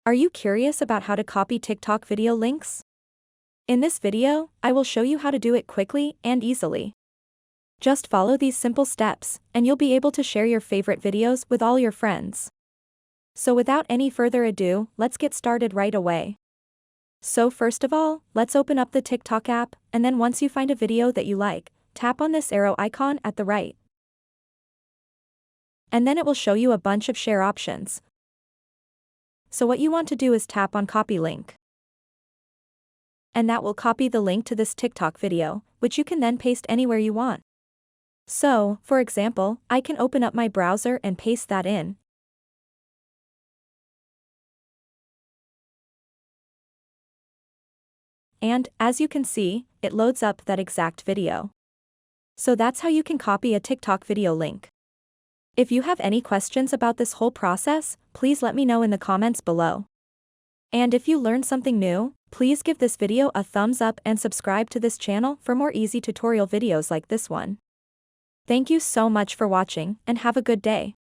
Are you curious about how to copy TikTok video links? In this video, I will show you how to do it quickly and easily. Just follow these simple steps, and you'll be able to share your favorite videos with all your friends. So without any further ado, let's get started right away. So first of all, let's open up the TikTok app, and then once you find a video that you like, tap on this arrow icon at the right. And then it will show you a bunch of share options. So what you want to do is tap on copy link. And that will copy the link to this TikTok video, which you can then paste anywhere you want. So, for example, I can open up my browser and paste that in. And, as you can see, it loads up that exact video. So that's how you can copy a TikTok video link. If you have any questions about this whole process, please let me know in the comments below. And if you learned something new, please give this video a thumbs up and subscribe to this channel for more easy tutorial videos like this one. Thank you so much for watching, and have a good day.